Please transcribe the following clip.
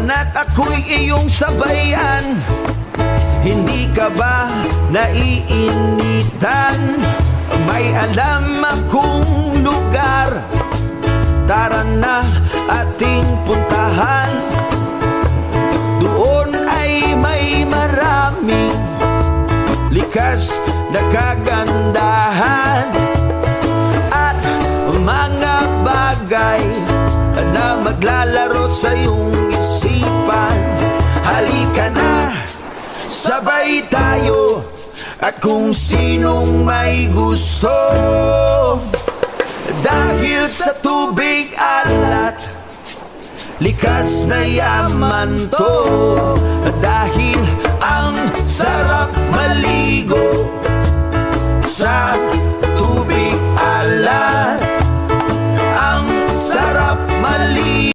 na't ako'y iyong sabayan. Hindi ka ba naiinitan? May alam akong lugar, tara na ating puntahan. Doon ay may maraming likas na kagandahan at mga bagay na maglalaro sa iyong isipan. Halika na, sabay tayo at kung sinong may gusto. Dahil sa tubig alat, likas na yaman to. Dahil ang sarap maligo sa tubig alat, ang sarap maligo